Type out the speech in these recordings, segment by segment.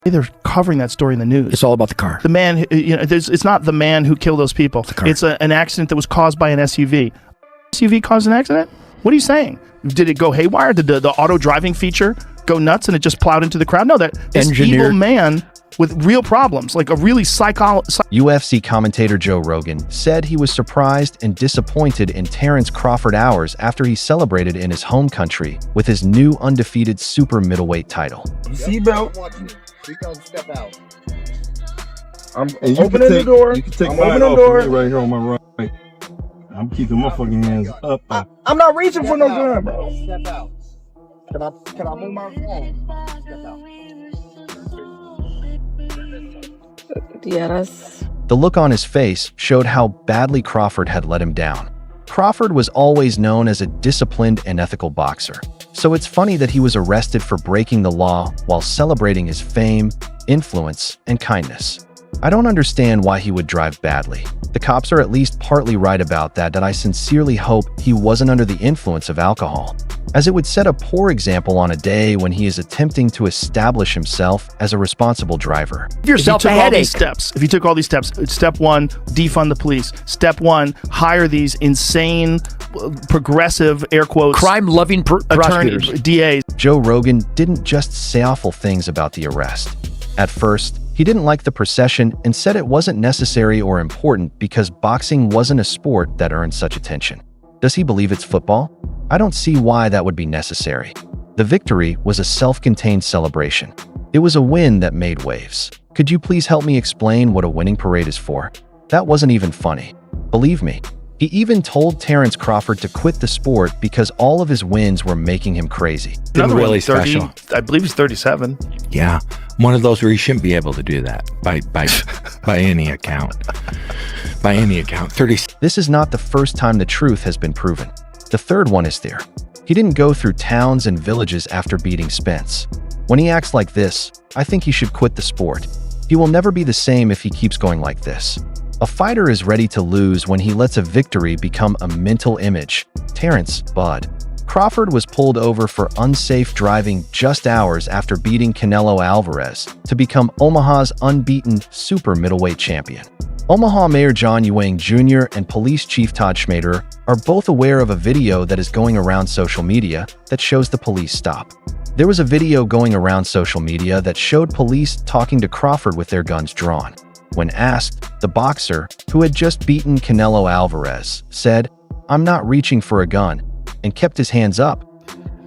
They're covering that story in the news. It's all about the car. The man, it's not the man who killed those people. It's an accident that was caused by an SUV. SUV caused an accident? What are you saying? Did it go haywire? Did the auto driving feature go nuts and it just plowed into the crowd? No, this evil man with real problems, like a really UFC commentator Joe Rogan said he was surprised and disappointed in Terence Crawford hours after he celebrated in his home country with his new undefeated super middleweight title. Seatbelt. Step out. I'm opening the door. You can take mine off of me right here on my right. I'm keeping my fucking hands up. I'm not reaching for no gun, bro. Step out. Can I move my phone? Step out. The look on his face showed how badly Crawford had let him down. Crawford was always known as a disciplined and ethical boxer, so it's funny that he was arrested for breaking the law while celebrating his fame, influence, and kindness. I don't understand why he would drive badly. The cops are at least partly right about that I sincerely hope he wasn't under the influence of alcohol, as it would set a poor example on a day when he is attempting to establish himself as a responsible driver. If you took all these steps, step one, defund the police. Step one, hire these insane, progressive, air quotes, crime-loving prosecutors, DAs. Joe Rogan didn't just say awful things about the arrest. At first, he didn't like the procession and said it wasn't necessary or important because boxing wasn't a sport that earned such attention. Does he believe it's football? I don't see why that would be necessary. The victory was a self-contained celebration. It was a win that made waves. Could you please help me explain what a winning parade is for? That wasn't even funny. Believe me, he even told Terence Crawford to quit the sport because all of his wins were making him crazy. Another really special. I believe he's 37. Yeah, one of those where he shouldn't be able to do that by any account. By any account. 30. This is not the first time the truth has been proven. The third one is there. He didn't go through towns and villages after beating Spence. When he acts like this, I think he should quit the sport. He will never be the same if he keeps going like this. A fighter is ready to lose when he lets a victory become a mental image. Terence Bud Crawford was pulled over for unsafe driving just hours after beating Canelo Alvarez to become Omaha's unbeaten super middleweight champion. Omaha Mayor John Ewing Jr. and Police Chief Todd Schmader are both aware of a video that is going around social media that shows the police stop. There was a video going around social media that showed police talking to Crawford with their guns drawn. When asked, the boxer, who had just beaten Canelo Alvarez, said, "I'm not reaching for a gun," and kept his hands up.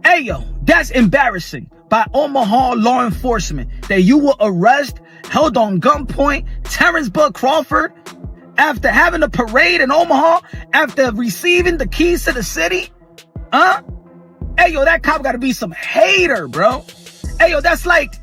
Hey yo, that's embarrassing by Omaha law enforcement that you will arrest, held on gunpoint, Terence Bud Crawford after having a parade in Omaha, after receiving the keys to the city? Huh? Hey yo, that cop gotta be some hater, bro. Hey yo, that's like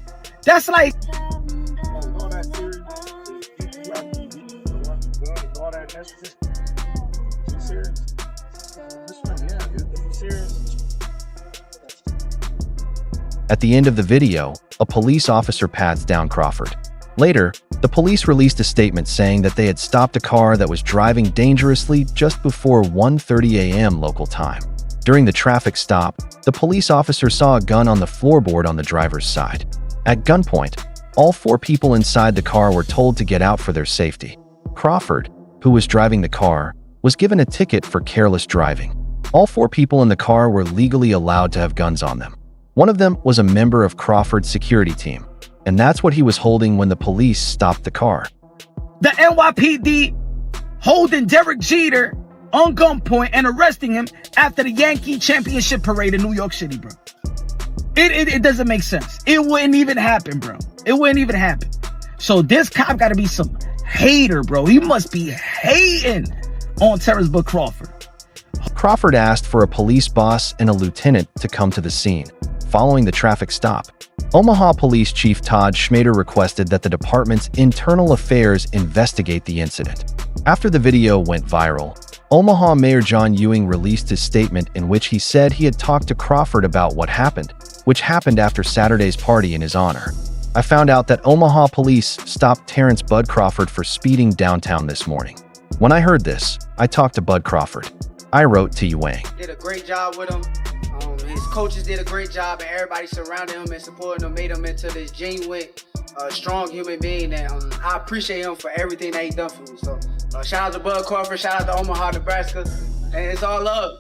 At the end of the video, a police officer pats down Crawford. Later, the police released a statement saying that they had stopped a car that was driving dangerously just before 1:30 a.m. local time. During the traffic stop, the police officer saw a gun on the floorboard on the driver's side. At gunpoint, all 4 people inside the car were told to get out for their safety. Crawford, who was driving the car, was given a ticket for careless driving. All 4 people in the car were legally allowed to have guns on them. One of them was a member of Crawford's security team, and that's what he was holding when the police stopped the car. the NYPD holding Derek Jeter on gunpoint and arresting him after the Yankee championship parade in New York City, bro. It doesn't make sense. It wouldn't even happen, bro. It wouldn't even happen. So this cop got to be some hater, bro. He must be hating on Terence Bud Crawford. Crawford asked for a police boss and a lieutenant to come to the scene. Following the traffic stop, Omaha Police Chief Todd Schmader requested that the department's internal affairs investigate the incident. After the video went viral, Omaha Mayor John Ewing released his statement in which he said he had talked to Crawford about what happened, which happened after Saturday's party in his honor. I found out that Omaha police stopped Terence Bud Crawford for speeding downtown this morning. When I heard this, I talked to Bud Crawford. I wrote to Wang. Did a great job with him. His coaches did a great job, and everybody surrounding him and supporting him made him into this genuine, strong human being. And I appreciate him for everything that he done for me. So shout out to Bud Crawford, shout out to Omaha, Nebraska, and it's all love.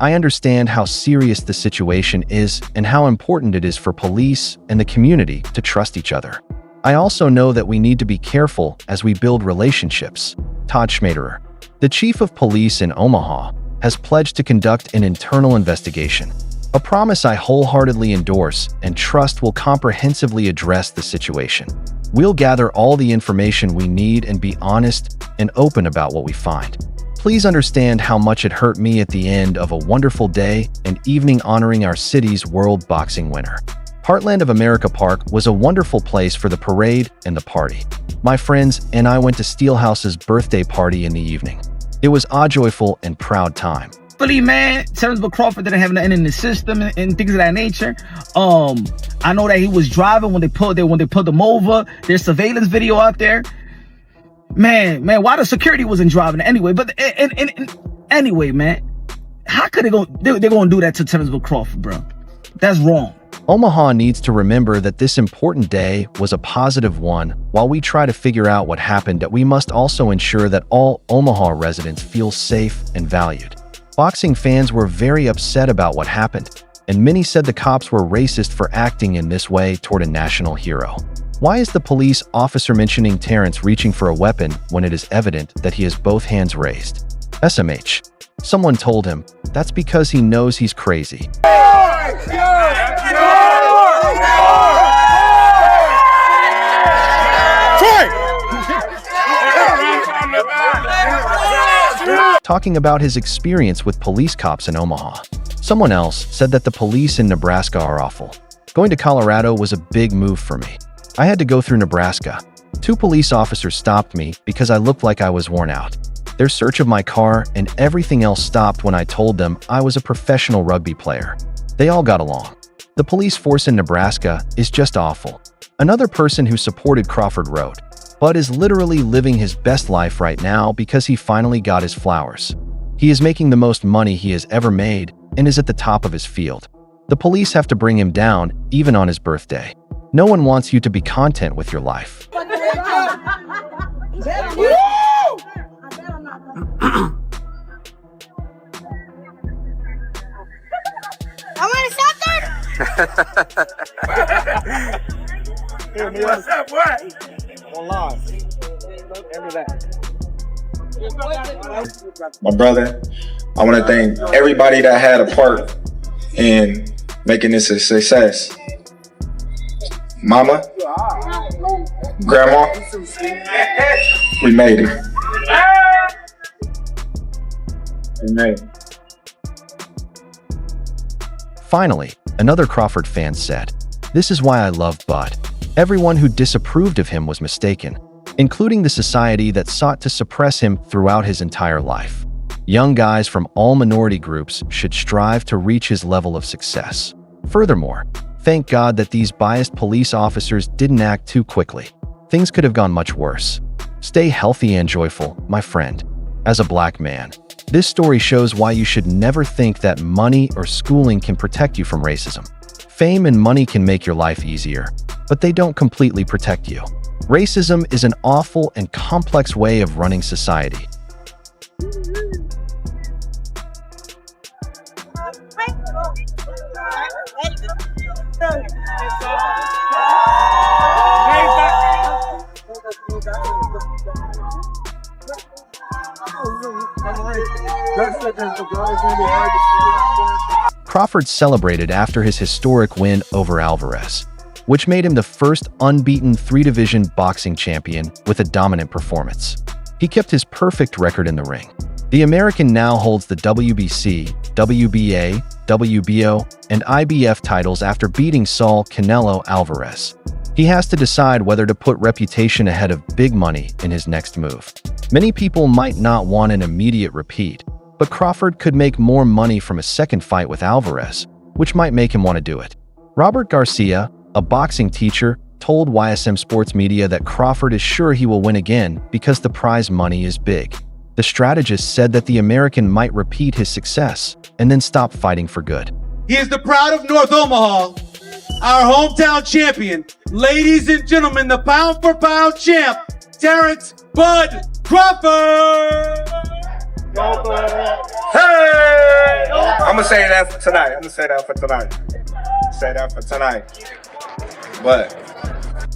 I understand how serious the situation is and how important it is for police and the community to trust each other. I also know that we need to be careful as we build relationships. Todd Schmaderer, the chief of police in Omaha, has pledged to conduct an internal investigation, a promise I wholeheartedly endorse and trust will comprehensively address the situation. We'll gather all the information we need and be honest and open about what we find. Please understand how much it hurt me at the end of a wonderful day and evening honoring our city's World Boxing winner. Heartland of America Park was a wonderful place for the parade and the party. My friends and I went to Steelhouse's birthday party in the evening. It was a joyful and proud time. Fully, man, Terence Crawford didn't have nothing in the system and things of that nature. I know that he was driving when they pulled him over. There's surveillance video out there. Man, why the security wasn't driving anyway? But anyway, man, how could they're gonna do that to Terence Crawford, bro? That's wrong. Omaha needs to remember that this important day was a positive one. While we try to figure out what happened, that we must also ensure that all Omaha residents feel safe and valued. Boxing fans were very upset about what happened, and many said the cops were racist for acting in this way toward a national hero. Why is the police officer mentioning Terence reaching for a weapon when it is evident that he has both hands raised? SMH. Someone told him, that's because he knows he's crazy. Talking about his experience with police cops in Omaha. Someone else said that the police in Nebraska are awful. Going to Colorado was a big move for me. I had to go through Nebraska. 2 police officers stopped me because I looked like I was worn out. Their search of my car and everything else stopped when I told them I was a professional rugby player. They all got along. The police force in Nebraska is just awful. Another person who supported Crawford wrote, Bud is literally living his best life right now because he finally got his flowers. He is making the most money he has ever made and is at the top of his field. The police have to bring him down even on his birthday. No one wants you to be content with your life. I want to stop there. Hey, what's up, what? Online. Every day. My brother, I want to thank everybody that had a part in making this a success. Mama, Grandma, we made it. We made it. Finally, another Crawford fan said, this is why I love Bud. Everyone who disapproved of him was mistaken, including the society that sought to suppress him throughout his entire life. Young guys from all minority groups should strive to reach his level of success. Furthermore, thank God that these biased police officers didn't act too quickly. Things could have gone much worse. Stay healthy and joyful, my friend. As a black man, this story shows why you should never think that money or schooling can protect you from racism. Fame and money can make your life easier, but they don't completely protect you. Racism is an awful and complex way of running society. Crawford celebrated after his historic win over Alvarez, which made him the first unbeaten 3-division boxing champion with a dominant performance. He kept his perfect record in the ring. The American now holds the WBC, WBA, WBO, and IBF titles after beating Saul Canelo Alvarez. He has to decide whether to put reputation ahead of big money in his next move. Many people might not want an immediate repeat, but Crawford could make more money from a second fight with Alvarez, which might make him want to do it. Robert Garcia, a boxing teacher, told YSM Sports Media that Crawford is sure he will win again because the prize money is big. The strategist said that the American might repeat his success and then stop fighting for good. He is the pride of North Omaha, our hometown champion. Ladies and gentlemen, the pound-for-pound champ, Terence "Bud" Crawford! Hey! I'm gonna say that for tonight. But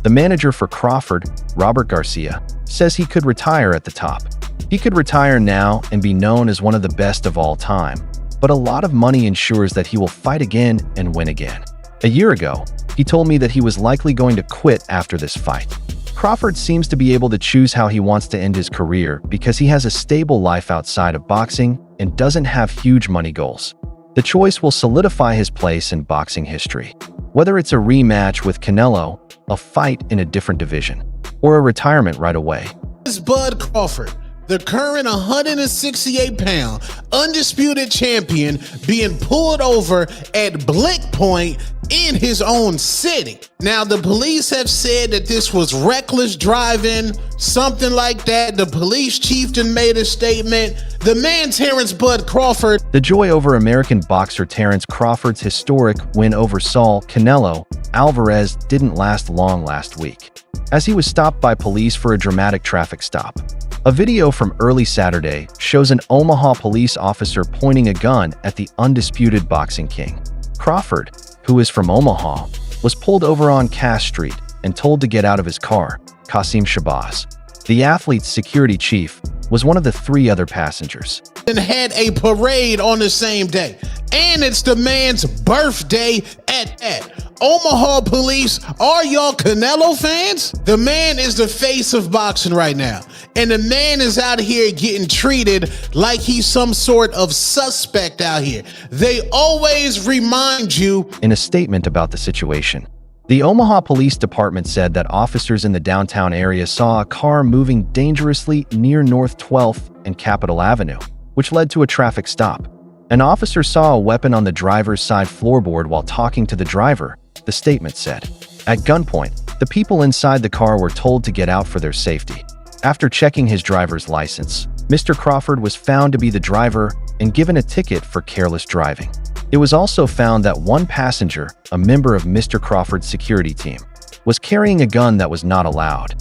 the manager for Crawford, Robert Garcia, says he could retire at the top. He could retire now and be known as one of the best of all time, but a lot of money ensures that he will fight again and win again. A year ago, he told me that he was likely going to quit after this fight. Crawford seems to be able to choose how he wants to end his career because he has a stable life outside of boxing and doesn't have huge money goals. The choice will solidify his place in boxing history. Whether it's a rematch with Canelo, a fight in a different division, or a retirement right away. This is Bud Crawford, the current 168-pound undisputed champion, being pulled over at Blick Point in his own city. Now, the police have said that this was reckless driving, something like that. The police chieftain made a statement. The man, Terence "Bud" Crawford. The joy over American boxer Terence Crawford's historic win over Saul Canelo Alvarez didn't last long last week, as he was stopped by police for a dramatic traffic stop. A video from early Saturday shows an Omaha police officer pointing a gun at the undisputed boxing king. Crawford, who is from Omaha, was pulled over on Cass Street and told to get out of his car. Qasim Shabazz, the athlete's security chief, was one of the 3 other passengers. And had a parade on the same day. And it's the man's birthday at that. Omaha police, are y'all Canelo fans? The man is the face of boxing right now. And the man is out here getting treated like he's some sort of suspect out here. They always remind you. In a statement about the situation, the Omaha Police Department said that officers in the downtown area saw a car moving dangerously near North 12th and Capitol Avenue, which led to a traffic stop. An officer saw a weapon on the driver's side floorboard while talking to the driver, the statement said. At gunpoint, the people inside the car were told to get out for their safety. After checking his driver's license, Mr. Crawford was found to be the driver and given a ticket for careless driving. It was also found that one passenger, a member of Mr. Crawford's security team, was carrying a gun that was not allowed.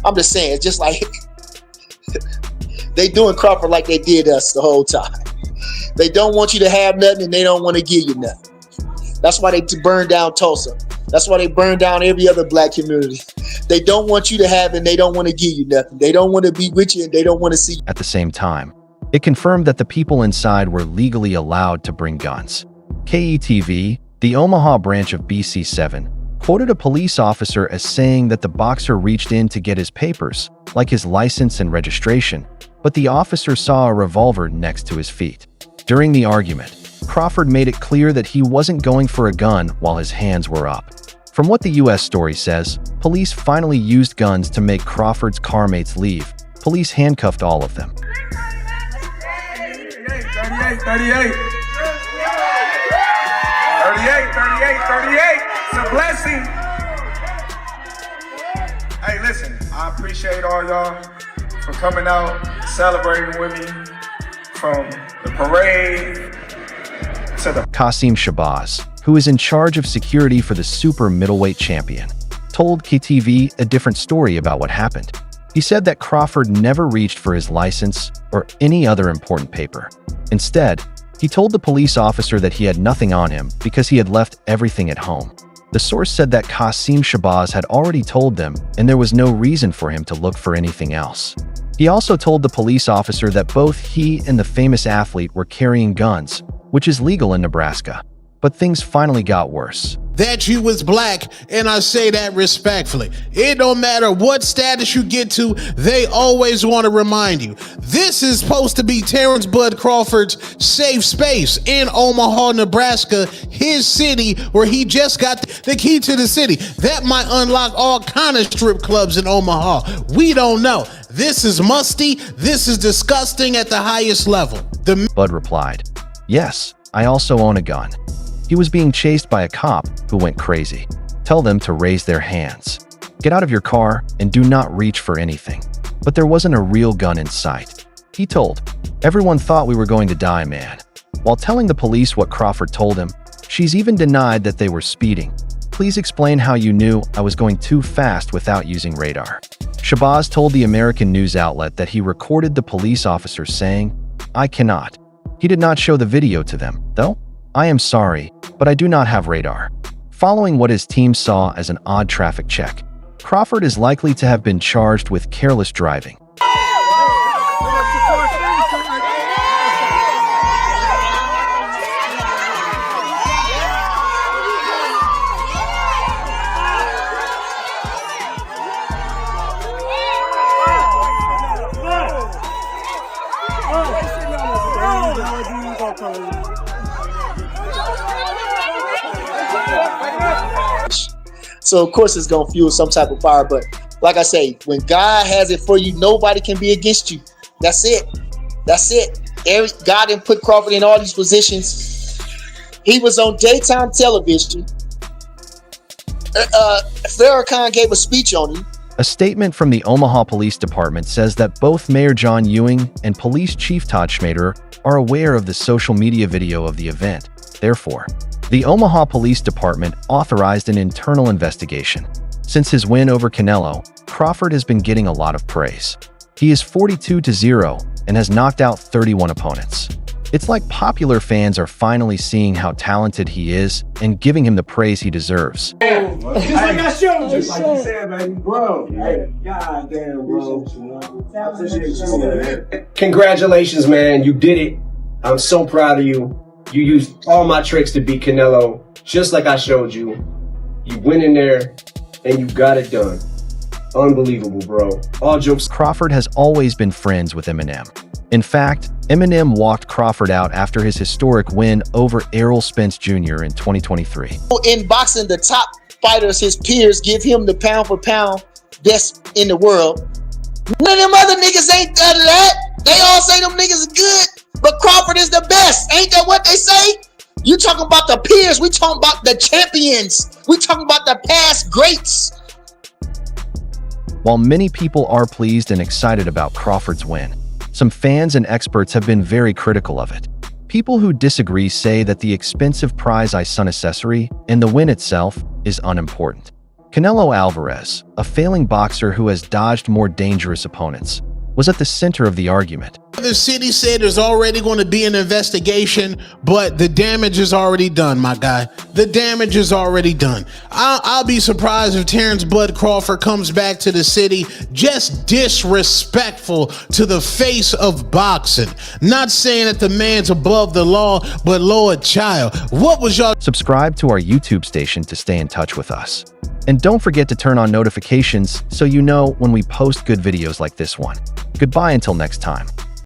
I'm just saying, it's just like they doing Crawford like they did us the whole time. They don't want you to have nothing and they don't want to give you nothing. That's why they burned down Tulsa. That's why they burned down every other black community. They don't want you to have and they don't want to give you nothing. They don't want to be with you and they don't want to see you. At the same time, it confirmed that the people inside were legally allowed to bring guns. KETV, the Omaha branch of BC7, quoted a police officer as saying that the boxer reached in to get his papers, like his license and registration, but the officer saw a revolver next to his feet. During the argument, Crawford made it clear that he wasn't going for a gun while his hands were up. From what the U.S. story says, police finally used guns to make Crawford's car mates leave. Police handcuffed all of them. 38. It's a blessing. Hey, listen, I appreciate all y'all for coming out, celebrating with me, from the parade to the... Qasim Shabazz, who is in charge of security for the super middleweight champion, told KTV a different story about what happened. He said that Crawford never reached for his license or any other important paper. Instead, he told the police officer that he had nothing on him because he had left everything at home. The source said that Qasim Shabazz had already told them and there was no reason for him to look for anything else. He also told the police officer that both he and the famous athlete were carrying guns, which is legal in Nebraska. But things finally got worse. That you was black, and I say that respectfully. It don't matter what status you get to, they always want to remind you. This is supposed to be Terence "Bud" Crawford's safe space in Omaha, Nebraska, his city where he just got the key to the city. That might unlock all kind of strip clubs in Omaha. We don't know. This is musty. This is disgusting at the highest level. Bud replied, "Yes, I also own a gun." He was being chased by a cop who went crazy. Tell them to raise their hands. Get out of your car and do not reach for anything. But there wasn't a real gun in sight. He told, "Everyone thought we were going to die, man." While telling the police what Crawford told him, she's even denied that they were speeding. "Please explain how you knew I was going too fast without using radar." Shabazz told the American news outlet that he recorded the police officers saying, "I cannot." He did not show the video to them, though. "I am sorry, but I do not have radar." Following what his team saw as an odd traffic check, Crawford is likely to have been charged with careless driving. So of course it's gonna fuel some type of fire. But like I say, when God has it for you, nobody can be against you. That's it. That's it. God didn't put Crawford in all these positions. He was on daytime television. Farrakhan gave a speech on him. A statement from the Omaha Police Department says that both Mayor John Ewing and Police Chief Todd Schmader are aware of the social media video of the event. Therefore, the Omaha Police Department authorized an internal investigation. Since his win over Canelo, Crawford has been getting a lot of praise. He is 42-0 and has knocked out 31 opponents. It's like popular fans are finally seeing how talented he is and giving him the praise he deserves. Just like I showed you. Like you said, man, bro. Hey, goddamn, bro. Congratulations, man. You did it. I'm so proud of you. You used all my tricks to beat Canelo, just like I showed you. You went in there, and you got it done. Unbelievable, bro. All jokes. Crawford has always been friends with Eminem. In fact, Eminem walked Crawford out after his historic win over Errol Spence Jr. in 2023. In boxing, the top fighters, his peers, give him the pound for pound best in the world. None of them other niggas ain't done that. They all say them niggas is good. But Crawford is the best. Ain't that what they say? You talking about the peers. We talking about the champions. We talking about the past greats. While many people are pleased and excited about Crawford's win, some fans and experts have been very critical of it. People who disagree say that the expensive prize accessory and the win itself is unimportant. Canelo Alvarez, a failing boxer who has dodged more dangerous opponents, was at the center of the argument. The city said there's already going to be an investigation, but the damage is already done, my guy. The damage is already done. I'll be surprised if Terence Bud Crawford comes back to the city just disrespectful to the face of boxing. Not saying that the man's above the law, but Lord child, what was y'all? Subscribe to our YouTube station to stay in touch with us. And don't forget to turn on notifications so you know when we post good videos like this one. Goodbye until next time.